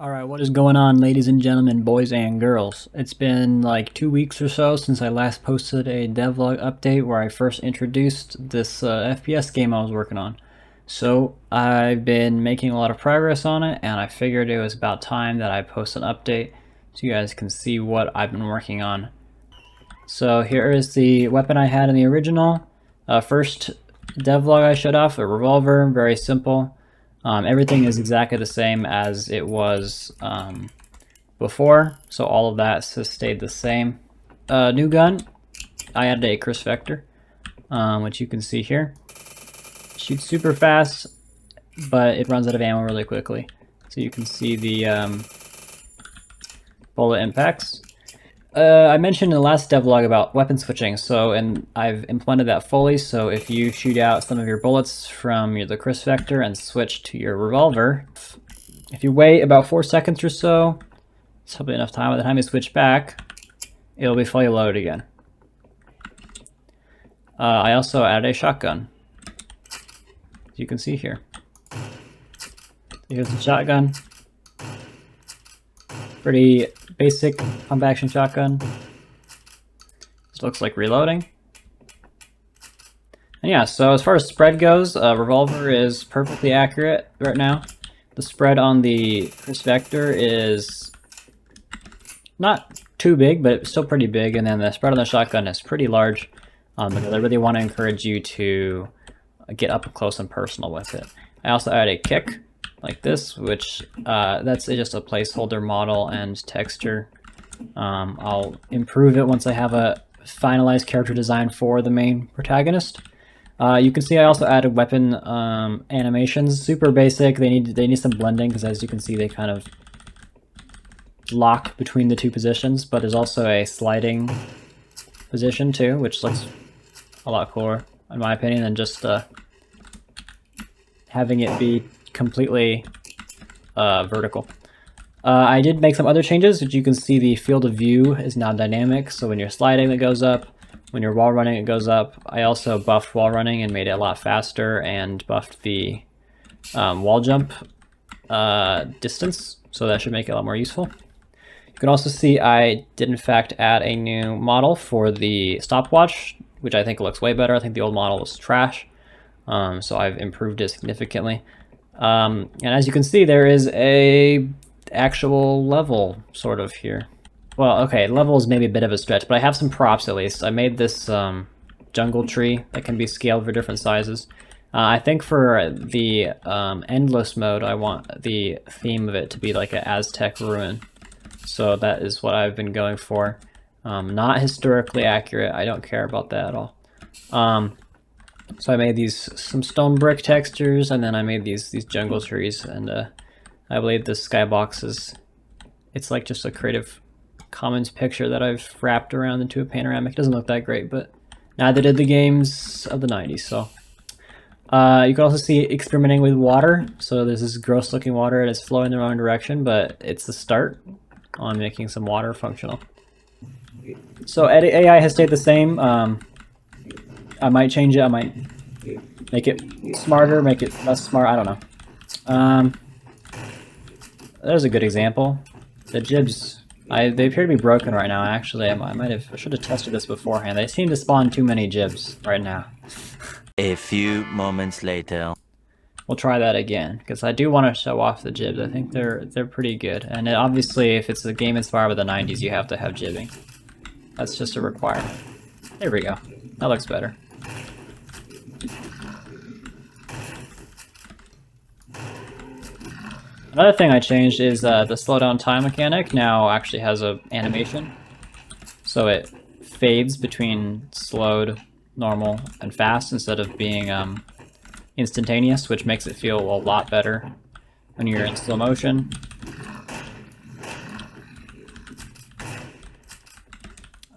Alright, what is going on, ladies and gentlemen, boys and girls? It's been like 2 weeks or so since I last posted a devlog update where I first introduced this FPS game I was working on. So I've been making a lot of progress on it, and I figured it was about time that I post an update so you guys can see what I've been working on. So here is the weapon I had in the original. First devlog I showed off, a revolver, very simple. Everything is exactly the same as it was before, so all of that has stayed the same. New gun, I added a kriss vector, which you can see here. Shoots super fast, but it runs out of ammo really quickly. So you can see the bullet impacts. I mentioned in the last devlog about weapon switching, and I've implemented that fully, so if you shoot out some of your bullets from the kriss vector and switch to your revolver, if you wait about 4 seconds or so, it's probably enough time. By the time you switch back, it'll be fully loaded again. I also added a shotgun, as you can see here. Here's the shotgun. Pretty basic pump action shotgun. This looks like reloading. And yeah, so as far as spread goes, revolver is perfectly accurate right now. The spread on the kriss vector is not too big, but still pretty big, and then the spread on the shotgun is pretty large, because I really want to encourage you to get up close and personal with it. I also added a kick like this, which that's just a placeholder model and texture. I'll improve it once I have a finalized character design for the main protagonist. You can see I also added weapon animations, super basic. They need some blending because, as you can see, they kind of lock between the two positions, but there's also a sliding position too, which looks a lot cooler in my opinion than just having it be completely vertical. I did make some other changes, which you can see the field of view is now dynamic, so when you're sliding it goes up, when you're wall running it goes up. I also buffed wall running and made it a lot faster, and buffed the wall jump distance, so that should make it a lot more useful. You can also see I did in fact add a new model for the stopwatch, which I think looks way better. I think the old model was trash, so I've improved it significantly. And as you can see, there is a actual level sort of here. Well, okay, level is maybe a bit of a stretch, but I have some props at least. I made this jungle tree that can be scaled for different sizes. I think for the endless mode, I want the theme of it to be like an Aztec ruin. So that is what I've been going for. Not historically accurate, I don't care about that at all. So I made some stone brick textures, and then I made these jungle trees, and I believe this skybox it's like just a Creative Commons picture that I've wrapped around into a panoramic. It doesn't look that great, but neither did the games of the 90s, so. You can also see experimenting with water. So there's this gross looking water and it's flowing the wrong direction, but it's the start on making some water functional. So AI has stayed the same. I might change it, I might make it smarter, make it less smart, I don't know. There's a good example. The jibs, they appear to be broken right now. Actually, I should have tested this beforehand. They seem to spawn too many jibs right now. A few moments later. We'll try that again, because I do want to show off the jibs. I think they're pretty good. And obviously, if it's a game inspired by the 90s, you have to have jibbing. That's just a requirement. There we go. That looks better. Another thing I changed is the slowdown time mechanic now actually has an animation. So it fades between slowed, normal, and fast instead of being instantaneous, which makes it feel a lot better when you're in slow motion.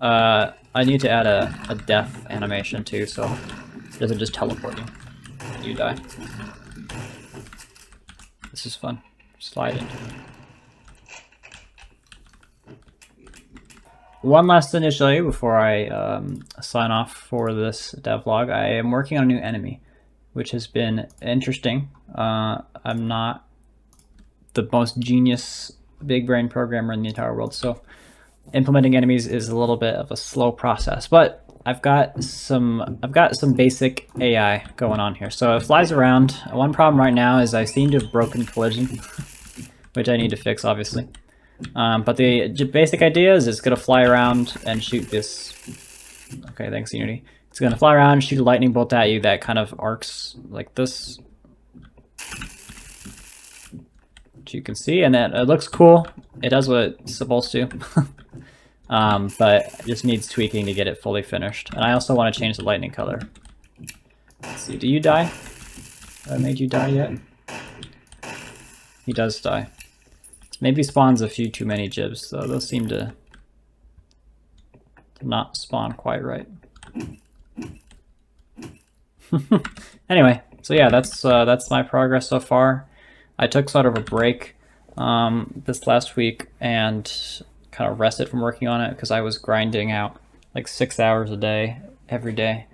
I need to add a death animation too, so it doesn't just teleport you and you die. This is fun. Slide into it. One last thing to show you before I sign off for this devlog. I am working on a new enemy, which has been interesting. I'm not the most genius big brain programmer in the entire world. So implementing enemies is a little bit of a slow process, but I've got some basic AI going on here. So it flies around. One problem right now is I seem to have broken collision, which I need to fix, obviously. But the basic idea is it's going to fly around and shoot this. Okay, thanks, Unity. It's going to fly around and shoot a lightning bolt at you that kind of arcs like this, which you can see, and then it looks cool. It does what it's supposed to. But it just needs tweaking to get it fully finished. And I also want to change the lightning color. Let's see, do you die? Have I made you die yet? He does die. Maybe spawns a few too many gibs, though. Those seem to not spawn quite right. Anyway, so yeah, that's my progress so far. I took sort of a break this last week and kind of rested from working on it because I was grinding out like 6 hours a day every day,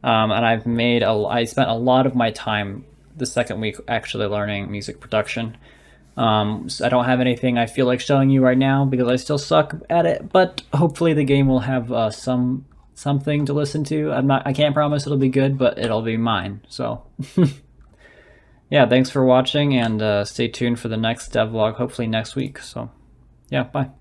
and I spent a lot of my time the second week actually learning music production. So I don't have anything I feel like showing you right now because I still suck at it, but hopefully the game will have something to listen to. I can't promise it'll be good, but it'll be mine. So yeah, thanks for watching, and stay tuned for the next devlog, hopefully next week. So yeah, bye.